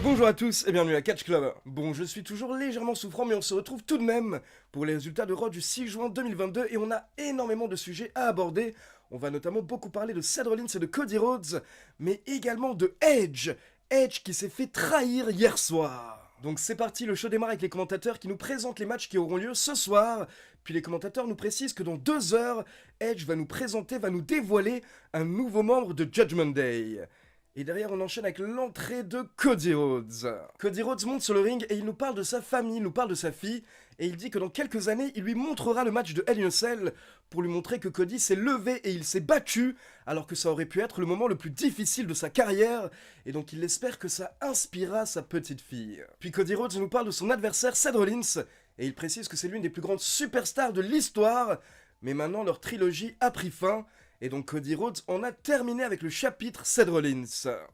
Bonjour à tous et bienvenue à Catch Club. Bon, je suis toujours légèrement souffrant, mais on se retrouve tout de même pour les résultats de Raw du 6 juin 2022 et on a énormément de sujets à aborder. On va notamment beaucoup parler de Seth Rollins et de Cody Rhodes, mais également de Edge. Edge qui s'est fait trahir hier soir. Donc c'est parti, le show démarre avec les commentateurs qui nous présentent les matchs qui auront lieu ce soir. Puis les commentateurs nous précisent que dans 2 heures, Edge va nous présenter, va nous dévoiler un nouveau membre de Judgment Day. Et derrière, on enchaîne avec l'entrée de Cody Rhodes. Cody Rhodes monte sur le ring et il nous parle de sa famille, il nous parle de sa fille. Et il dit que dans quelques années, il lui montrera le match de Hell in a Cell pour lui montrer que Cody s'est levé et il s'est battu, alors que ça aurait pu être le moment le plus difficile de sa carrière. Et donc il espère que ça inspirera sa petite fille. Puis Cody Rhodes nous parle de son adversaire Seth Rollins. Et il précise que c'est l'une des plus grandes superstars de l'histoire. Mais maintenant, leur trilogie a pris fin. Et donc Cody Rhodes en a terminé avec le chapitre Seth Rollins.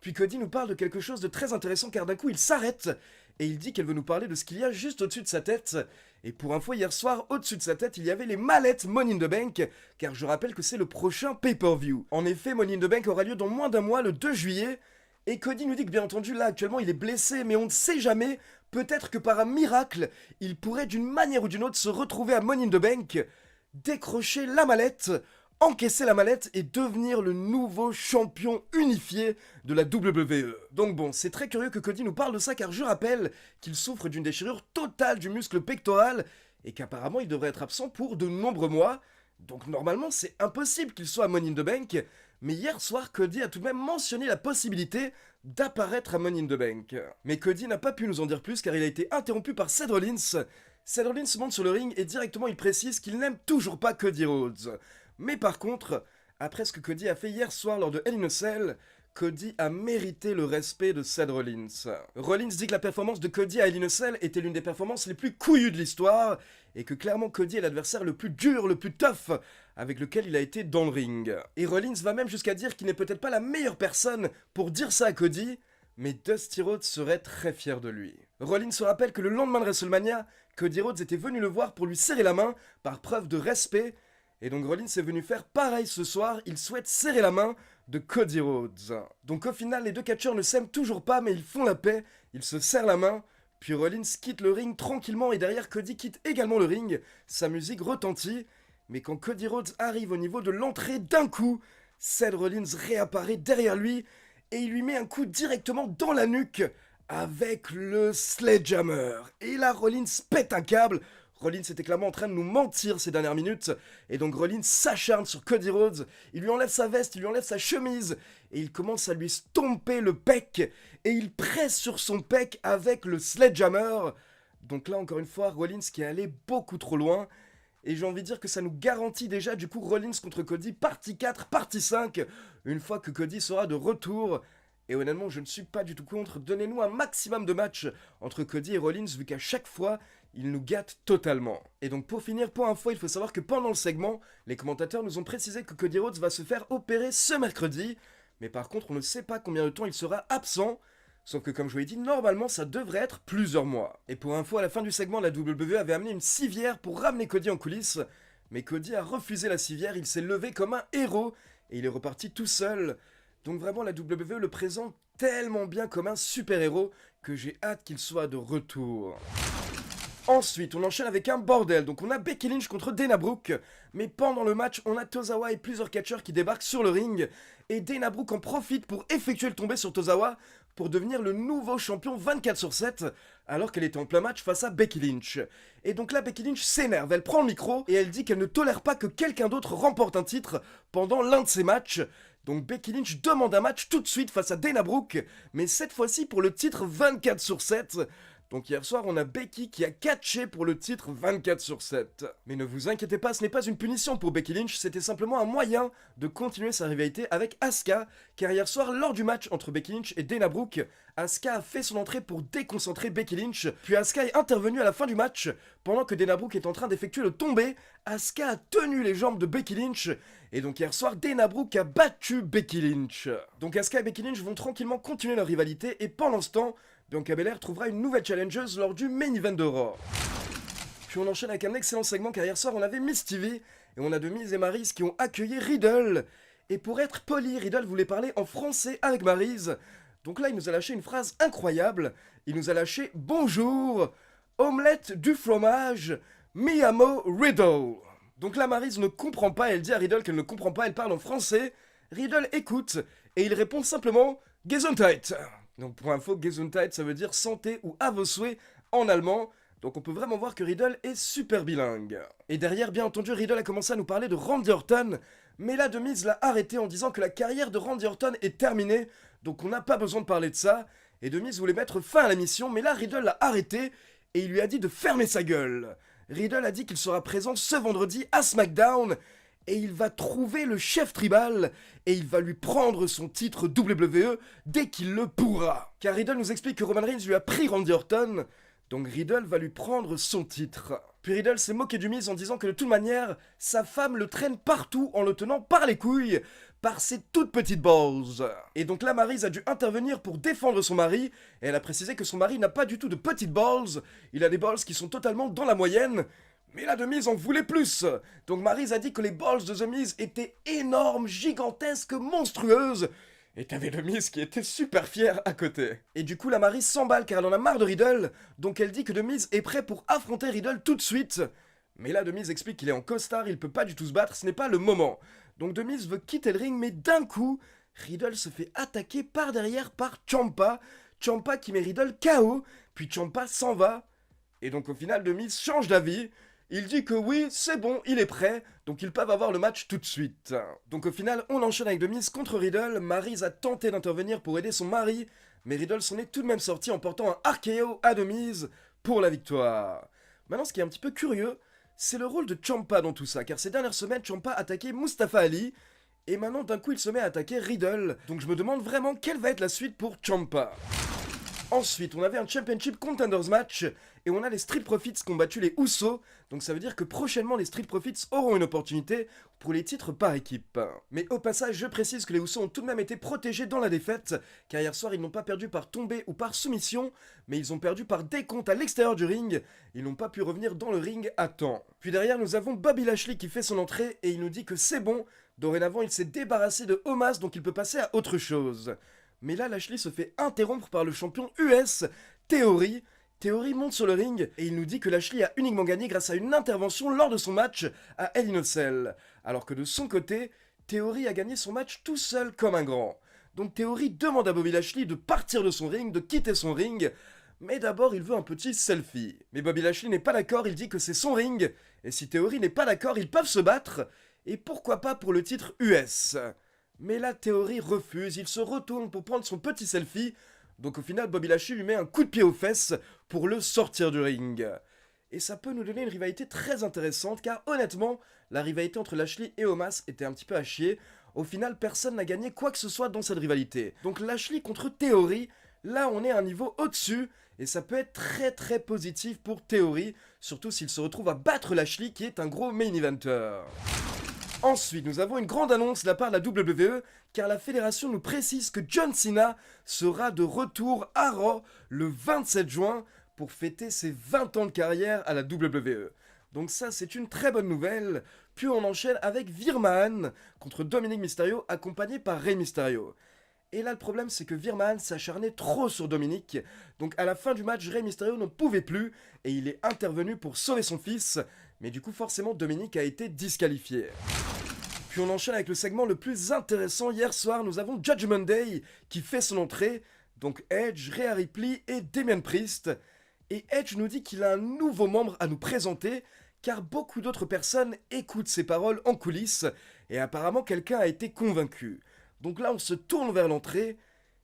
Puis Cody nous parle de quelque chose de très intéressant car d'un coup il s'arrête et il dit qu'elle veut nous parler de ce qu'il y a juste au-dessus de sa tête. Et pour info, hier soir, au-dessus de sa tête, il y avait les mallettes Money in the Bank, car je rappelle que c'est le prochain pay-per-view. En effet, Money in the Bank aura lieu dans moins d'un mois, le 2 juillet, et Cody nous dit que bien entendu, là actuellement il est blessé, mais on ne sait jamais, peut-être que par un miracle, il pourrait d'une manière ou d'une autre se retrouver à Money in the Bank, décrocher la mallette, encaisser la mallette et devenir le nouveau champion unifié de la WWE. Donc bon, c'est très curieux que Cody nous parle de ça car je rappelle qu'il souffre d'une déchirure totale du muscle pectoral et qu'apparemment il devrait être absent pour de nombreux mois. Donc normalement c'est impossible qu'il soit à Money in the Bank, mais hier soir Cody a tout de même mentionné la possibilité d'apparaître à Money in the Bank. Mais Cody n'a pas pu nous en dire plus car il a été interrompu par Seth Rollins. Seth Rollins monte sur le ring et directement il précise qu'il n'aime toujours pas Cody Rhodes. Mais par contre, après ce que Cody a fait hier soir lors de Hell in a Cell, Cody a mérité le respect de Seth Rollins. Rollins dit que la performance de Cody à Hell in a Cell était l'une des performances les plus couillues de l'histoire, et que clairement Cody est l'adversaire le plus dur, le plus tough, avec lequel il a été dans le ring. Et Rollins va même jusqu'à dire qu'il n'est peut-être pas la meilleure personne pour dire ça à Cody, mais Dusty Rhodes serait très fier de lui. Rollins se rappelle que le lendemain de WrestleMania, Cody Rhodes était venu le voir pour lui serrer la main, par preuve de respect. Et donc Rollins est venu faire pareil ce soir, il souhaite serrer la main de Cody Rhodes. Donc au final, les deux catcheurs ne s'aiment toujours pas, mais ils font la paix, ils se serrent la main, puis Rollins quitte le ring tranquillement et derrière Cody quitte également le ring, sa musique retentit, mais quand Cody Rhodes arrive au niveau de l'entrée d'un coup, Seth Rollins réapparaît derrière lui et il lui met un coup directement dans la nuque avec le Sledgehammer. Et là, Rollins pète un câble. Rollins était clairement en train de nous mentir ces dernières minutes, et donc Rollins s'acharne sur Cody Rhodes, il lui enlève sa veste, il lui enlève sa chemise, et il commence à lui stomper le pec, et il presse sur son pec avec le Sledgehammer. Donc là encore une fois, Rollins qui est allé beaucoup trop loin, et j'ai envie de dire que ça nous garantit déjà du coup Rollins contre Cody, partie 4, partie 5, une fois que Cody sera de retour. Et honnêtement, je ne suis pas du tout contre. Donnez-nous un maximum de matchs entre Cody et Rollins, vu qu'à chaque fois, ils nous gâtent totalement. Et donc pour finir, pour info, il faut savoir que pendant le segment, les commentateurs nous ont précisé que Cody Rhodes va se faire opérer ce mercredi. Mais par contre, on ne sait pas combien de temps il sera absent. Sauf que comme je vous l'ai dit, normalement, ça devrait être plusieurs mois. Et pour info, à la fin du segment, la WWE avait amené une civière pour ramener Cody en coulisses. Mais Cody a refusé la civière, il s'est levé comme un héros. Et il est reparti tout seul. Donc vraiment la WWE le présente tellement bien comme un super-héros que j'ai hâte qu'il soit de retour. Ensuite, on enchaîne avec un bordel. Donc on a Becky Lynch contre Dana Brooke. Mais pendant le match, on a Tozawa et plusieurs catcheurs qui débarquent sur le ring. Et Dana Brooke en profite pour effectuer le tombé sur Tozawa pour devenir le nouveau champion 24/7 alors qu'elle était en plein match face à Becky Lynch. Et donc là, Becky Lynch s'énerve, elle prend le micro et elle dit qu'elle ne tolère pas que quelqu'un d'autre remporte un titre pendant l'un de ses matchs. Donc Becky Lynch demande un match tout de suite face à Dana Brooke, mais cette fois-ci pour le titre 24/7. Donc hier soir, on a Becky qui a catché pour le titre 24/7. Mais ne vous inquiétez pas, ce n'est pas une punition pour Becky Lynch, c'était simplement un moyen de continuer sa rivalité avec Asuka, car hier soir, lors du match entre Becky Lynch et Dana Brooke, Asuka a fait son entrée pour déconcentrer Becky Lynch, puis Asuka est intervenue à la fin du match. Pendant que Dana Brooke est en train d'effectuer le tombé, Asuka a tenu les jambes de Becky Lynch, et donc hier soir, Dana Brooke a battu Becky Lynch. Donc Asuka et Becky Lynch vont tranquillement continuer leur rivalité, et pendant ce temps, Bianca Belair trouvera une nouvelle challengeuse lors du main event de Raw. Puis on enchaîne avec un excellent segment car hier soir on avait Miss TV et on a de Miz et Maryse qui ont accueilli Riddle. Et pour être poli, Riddle voulait parler en français avec Maryse. Donc là, il nous a lâché une phrase incroyable. Il nous a lâché bonjour, omelette du fromage, mi amo Riddle. Donc là, Maryse ne comprend pas, elle dit à Riddle qu'elle ne comprend pas, elle parle en français. Riddle écoute et il répond simplement Gesundheit. Donc pour info, Gesundheit ça veut dire santé ou à vos souhaits en allemand. Donc on peut vraiment voir que Riddle est super bilingue. Et derrière, bien entendu, Riddle a commencé à nous parler de Randy Orton. Mais là, The Miz l'a arrêté en disant que la carrière de Randy Orton est terminée. Donc on n'a pas besoin de parler de ça. Et The Miz voulait mettre fin à la mission, mais là, Riddle l'a arrêté et il lui a dit de fermer sa gueule. Riddle a dit qu'il sera présent ce vendredi à SmackDown et il va trouver le chef tribal et il va lui prendre son titre WWE dès qu'il le pourra. Car Riddle nous explique que Roman Reigns lui a pris Randy Orton, donc Riddle va lui prendre son titre. Puis Riddle s'est moqué du Miz en disant que de toute manière, sa femme le traîne partout en le tenant par les couilles, par ses toutes petites balls. Et donc là, Maryse a dû intervenir pour défendre son mari, et elle a précisé que son mari n'a pas du tout de petites balls, il a des balls qui sont totalement dans la moyenne, mais là, The Miz en voulait plus. Donc Maryse a dit que les balls de The Miz étaient énormes, gigantesques, monstrueuses, et t'avais The Miz qui était super fier à côté. Et du coup, la Maryse s'emballe car elle en a marre de Riddle, donc elle dit que The Miz est prêt pour affronter Riddle tout de suite. Mais là, The Miz explique qu'il est en costard, il peut pas du tout se battre, ce n'est pas le moment. Donc The Miz veut quitter le ring, mais d'un coup, Riddle se fait attaquer par derrière par Ciampa. Ciampa qui met Riddle KO, puis Ciampa s'en va. Et donc au final, The Miz change d'avis. Il dit que oui, c'est bon, il est prêt, donc ils peuvent avoir le match tout de suite. Donc au final, on enchaîne avec The Miz contre Riddle. Maryse a tenté d'intervenir pour aider son mari, mais Riddle s'en est tout de même sorti en portant un RKO à The Miz pour la victoire. Maintenant, ce qui est un petit peu curieux, c'est le rôle de Ciampa dans tout ça, car ces dernières semaines, Ciampa attaquait Mustafa Ali, et maintenant d'un coup il se met à attaquer Riddle. Donc je me demande vraiment quelle va être la suite pour Ciampa. Ensuite, on avait un Championship Contenders match et on a les Street Profits qui ont battu les Usos. Donc ça veut dire que prochainement les Street Profits auront une opportunité pour les titres par équipe. Mais au passage, je précise que les Usos ont tout de même été protégés dans la défaite, car hier soir ils n'ont pas perdu par tombée ou par soumission, mais ils ont perdu par décompte à l'extérieur du ring. Ils n'ont pas pu revenir dans le ring à temps. Puis derrière, nous avons Bobby Lashley qui fait son entrée et il nous dit que c'est bon. Dorénavant, il s'est débarrassé de Omos, donc il peut passer à autre chose. Mais là, Lashley se fait interrompre par le champion US, Theory. Theory monte sur le ring et il nous dit que Lashley a uniquement gagné grâce à une intervention lors de son match à Hell in a Cell. Alors que de son côté, Theory a gagné son match tout seul comme un grand. Donc Theory demande à Bobby Lashley de partir de son ring, de quitter son ring. Mais d'abord, il veut un petit selfie. Mais Bobby Lashley n'est pas d'accord, il dit que c'est son ring. Et si Theory n'est pas d'accord, ils peuvent se battre. Et pourquoi pas pour le titre US. Mais la Theory refuse, il se retourne pour prendre son petit selfie, donc au final Bobby Lashley lui met un coup de pied aux fesses pour le sortir du ring. Et ça peut nous donner une rivalité très intéressante car honnêtement, la rivalité entre Lashley et Omos était un petit peu à chier. Au final, personne n'a gagné quoi que ce soit dans cette rivalité. Donc Lashley contre Theory, là on est à un niveau au-dessus, et ça peut être très très positif pour Theory, surtout s'il se retrouve à battre Lashley qui est un gros main eventer. Ensuite, nous avons une grande annonce de la part de la WWE, car la fédération nous précise que John Cena sera de retour à Raw le 27 juin pour fêter ses 20 ans de carrière à la WWE. Donc ça, c'est une très bonne nouvelle. Puis on enchaîne avec Virman contre Dominic Mysterio, accompagné par Rey Mysterio. Et là, le problème, c'est que Virman s'acharnait trop sur Dominic. Donc à la fin du match, Rey Mysterio ne pouvait plus, et il est intervenu pour sauver son fils. Mais du coup, forcément, Dominic a été disqualifié. Puis on enchaîne avec le segment le plus intéressant. Hier soir, nous avons Judgment Day qui fait son entrée. Donc Edge, Rhea Ripley et Damian Priest. Et Edge nous dit qu'il a un nouveau membre à nous présenter, car beaucoup d'autres personnes écoutent ses paroles en coulisses, et apparemment quelqu'un a été convaincu. Donc là, on se tourne vers l'entrée,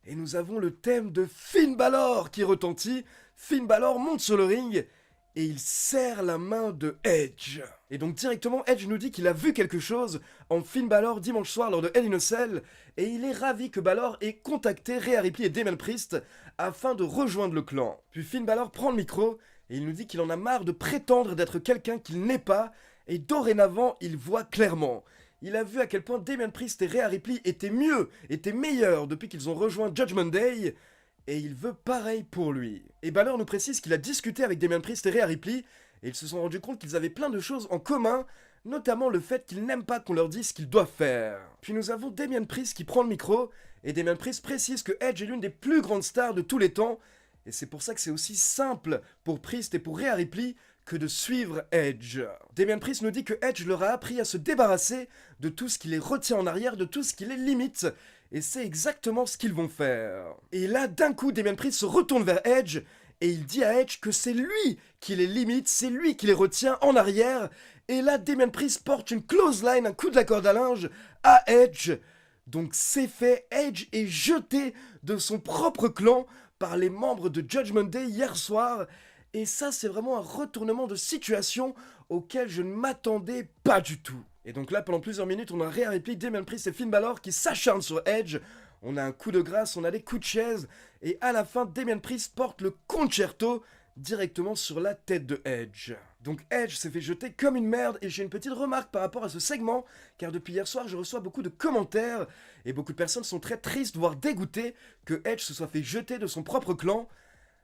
et nous avons le thème de Finn Balor qui retentit. Finn Balor monte sur le ring, et il serre la main de Edge. Et donc directement, Edge nous dit qu'il a vu quelque chose en Finn Balor dimanche soir lors de Hell in a Cell, et il est ravi que Balor ait contacté Rhea Ripley et Damian Priest afin de rejoindre le clan. Puis Finn Balor prend le micro, et il nous dit qu'il en a marre de prétendre d'être quelqu'un qu'il n'est pas, et dorénavant, il voit clairement. Il a vu à quel point Damian Priest et Rhea Ripley étaient mieux, étaient meilleurs depuis qu'ils ont rejoint Judgment Day, et il veut pareil pour lui. Et Balor nous précise qu'il a discuté avec Damian Priest et Rhea Ripley, et ils se sont rendus compte qu'ils avaient plein de choses en commun, notamment le fait qu'ils n'aiment pas qu'on leur dise ce qu'ils doivent faire. Puis nous avons Damian Priest qui prend le micro, Et Damien Priest précise que Edge est l'une des plus grandes stars de tous les temps, et c'est pour ça que c'est aussi simple pour Priest et pour Rhea Ripley que de suivre Edge. Damien Priest nous dit que Edge leur a appris à se débarrasser de tout ce qui les retient en arrière, de tout ce qui les limite, et c'est exactement ce qu'ils vont faire. Et là, d'un coup, Damien Priest se retourne vers Edge, et il dit à Edge que c'est lui qui les limite, c'est lui qui les retient en arrière, et là, Damien Priest porte une clothesline, un coup de la corde à linge, à Edge. Donc c'est fait, Edge est jeté de son propre clan par les membres de Judgment Day hier soir, et ça c'est vraiment un retournement de situation auquel je ne m'attendais pas du tout. Et donc là pendant plusieurs minutes on a Rhea Ripley, Damien Priest et Finn Balor qui s'acharnent sur Edge, on a un coup de grâce, on a des coups de chaise, et à la fin Damien Priest porte le concerto directement sur la tête de Edge. Donc Edge s'est fait jeter comme une merde, et j'ai une petite remarque par rapport à ce segment, car depuis hier soir je reçois beaucoup de commentaires, et beaucoup de personnes sont très tristes, voire dégoûtées, que Edge se soit fait jeter de son propre clan.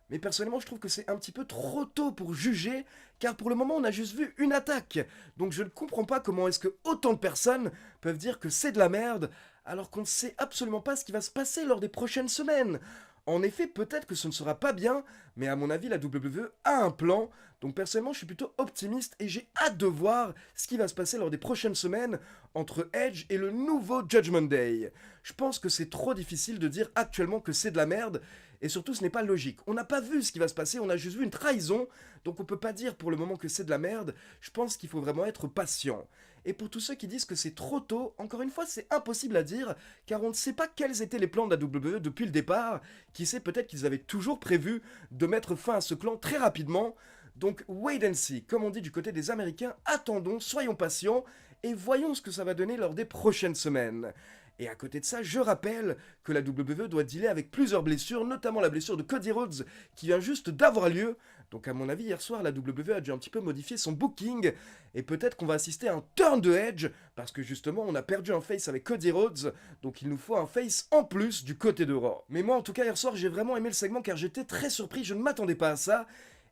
Mais personnellement je trouve que c'est un petit peu trop tôt pour juger, car pour le moment on a juste vu une attaque. Donc je ne comprends pas comment est-ce que autant de personnes peuvent dire que c'est de la merde, alors qu'on ne sait absolument pas ce qui va se passer lors des prochaines semaines. En effet, peut-être que ce ne sera pas bien, mais à mon avis, la WWE a un plan. Donc personnellement, je suis plutôt optimiste et j'ai hâte de voir ce qui va se passer lors des prochaines semaines entre Edge et le nouveau Judgment Day. Je pense que c'est trop difficile de dire actuellement que c'est de la merde, et surtout ce n'est pas logique. On n'a pas vu ce qui va se passer, on a juste vu une trahison, donc on peut pas dire pour le moment que c'est de la merde. Je pense qu'il faut vraiment être patient. Et pour tous ceux qui disent que c'est trop tôt, encore une fois, c'est impossible à dire, car on ne sait pas quels étaient les plans de la WWE depuis le départ. Qui sait, peut-être qu'ils avaient toujours prévu de mettre fin à ce clan très rapidement. Donc wait and see, comme on dit du côté des Américains, attendons, soyons patients, et voyons ce que ça va donner lors des prochaines semaines. Et à côté de ça, je rappelle que la WWE doit dealer avec plusieurs blessures, notamment la blessure de Cody Rhodes qui vient juste d'avoir lieu. Donc à mon avis, hier soir, la WWE a dû un petit peu modifier son booking, et peut-être qu'on va assister à un turn de Edge, parce que justement, on a perdu un face avec Cody Rhodes, donc il nous faut un face en plus du côté de Raw. Mais moi, en tout cas, hier soir, j'ai vraiment aimé le segment, car j'étais très surpris, je ne m'attendais pas à ça.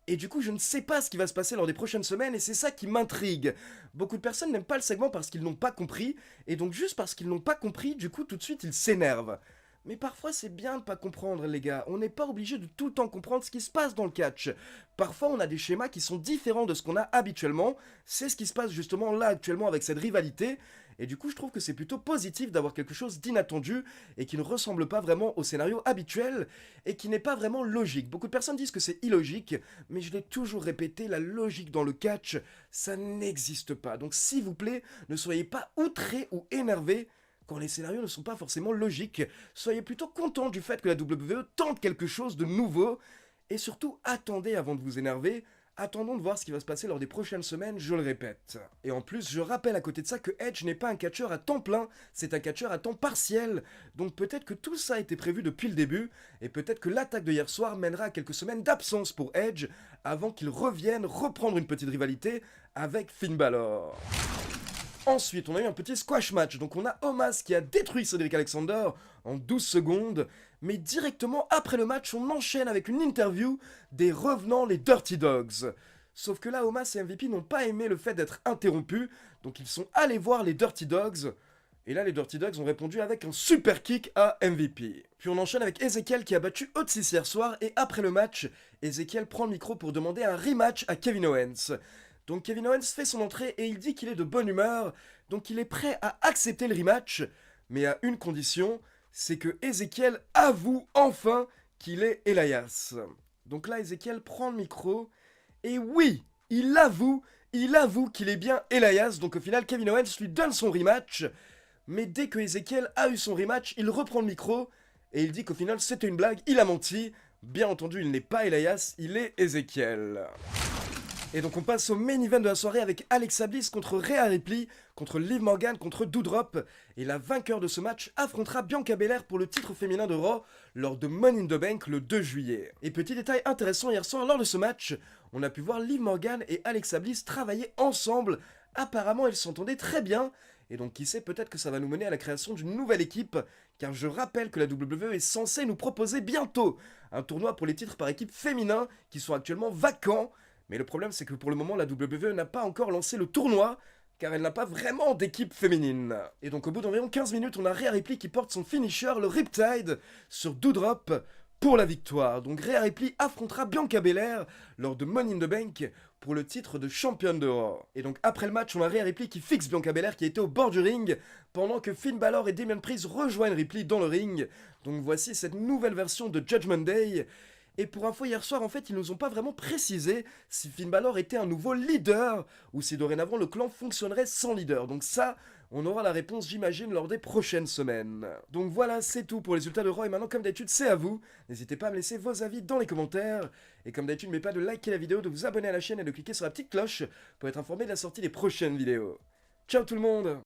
Et du coup, je ne sais pas ce qui va se passer lors des prochaines semaines, et c'est ça qui m'intrigue. Beaucoup de personnes n'aiment pas le segment parce qu'ils n'ont pas compris, et donc juste parce qu'ils n'ont pas compris, du coup, tout de suite, ils s'énervent. Mais parfois, c'est bien de pas comprendre, les gars. On n'est pas obligé de tout le temps comprendre ce qui se passe dans le catch. Parfois, on a des schémas qui sont différents de ce qu'on a habituellement. C'est ce qui se passe justement là, actuellement, avec cette rivalité. Et du coup, je trouve que c'est plutôt positif d'avoir quelque chose d'inattendu et qui ne ressemble pas vraiment au scénario habituel et qui n'est pas vraiment logique. Beaucoup de personnes disent que c'est illogique, mais je l'ai toujours répété, la logique dans le catch, ça n'existe pas. Donc s'il vous plaît, ne soyez pas outrés ou énervés quand les scénarios ne sont pas forcément logiques. Soyez plutôt contents du fait que la WWE tente quelque chose de nouveau, et surtout attendez avant de vous énerver. Attendons de voir ce qui va se passer lors des prochaines semaines, je le répète. Et en plus, je rappelle à côté de ça que Edge n'est pas un catcheur à temps plein, c'est un catcheur à temps partiel. Donc peut-être que tout ça a été prévu depuis le début, et peut-être que l'attaque de hier soir mènera à quelques semaines d'absence pour Edge, avant qu'il revienne reprendre une petite rivalité avec Finn Balor. Ensuite, on a eu un petit squash match, donc on a Omos qui a détruit Cedric Alexander en 12 secondes, mais directement après le match, on enchaîne avec une interview des revenants, les Dirty Dogs. Sauf que là, Omos et MVP n'ont pas aimé le fait d'être interrompus, donc ils sont allés voir les Dirty Dogs, et là les Dirty Dogs ont répondu avec un super kick à MVP. Puis on enchaîne avec Ezekiel qui a battu Otsis hier soir, et après le match, Ezekiel prend le micro pour demander un rematch à Kevin Owens. Donc Kevin Owens fait son entrée et il dit qu'il est de bonne humeur, donc il est prêt à accepter le rematch, mais à une condition, c'est que Ezekiel avoue enfin qu'il est Elias. Donc là, Ezekiel prend le micro, et oui, il avoue qu'il est bien Elias, donc au final, Kevin Owens lui donne son rematch, mais dès que Ezekiel a eu son rematch, il reprend le micro, et il dit qu'au final, c'était une blague, il a menti. Bien entendu, il n'est pas Elias, il est Ezekiel. Et donc on passe au main event de la soirée avec Alexa Bliss contre Rhea Ripley, contre Liv Morgan, contre Doudrop. Et la vainqueur de ce match affrontera Bianca Belair pour le titre féminin de Raw lors de Money in the Bank le 2 juillet. Et petit détail intéressant, hier soir lors de ce match, on a pu voir Liv Morgan et Alexa Bliss travailler ensemble. Apparemment elles s'entendaient très bien. Et donc qui sait, peut-être que ça va nous mener à la création d'une nouvelle équipe, car je rappelle que la WWE est censée nous proposer bientôt un tournoi pour les titres par équipe féminin qui sont actuellement vacants. Mais le problème, c'est que pour le moment, la WWE n'a pas encore lancé le tournoi, car elle n'a pas vraiment d'équipe féminine. Et donc au bout d'environ 15 minutes, on a Rhea Ripley qui porte son finisher, le Riptide, sur Doudrop pour la victoire. Donc Rhea Ripley affrontera Bianca Belair lors de Money in the Bank pour le titre de championne de Raw. Et donc après le match, on a Rhea Ripley qui fixe Bianca Belair qui était au bord du ring, pendant que Finn Balor et Damian Priest rejoignent Ripley dans le ring. Donc voici cette nouvelle version de Judgment Day. Et pour info, hier soir, en fait, ils nous ont pas vraiment précisé si Finn Balor était un nouveau leader ou si dorénavant le clan fonctionnerait sans leader. Donc ça, on aura la réponse, j'imagine, lors des prochaines semaines. Donc voilà, c'est tout pour les résultats de Raw. Et maintenant, comme d'habitude, c'est à vous. N'hésitez pas à me laisser vos avis dans les commentaires. Et comme d'habitude, n'oubliez pas de liker la vidéo, de vous abonner à la chaîne et de cliquer sur la petite cloche pour être informé de la sortie des prochaines vidéos. Ciao tout le monde!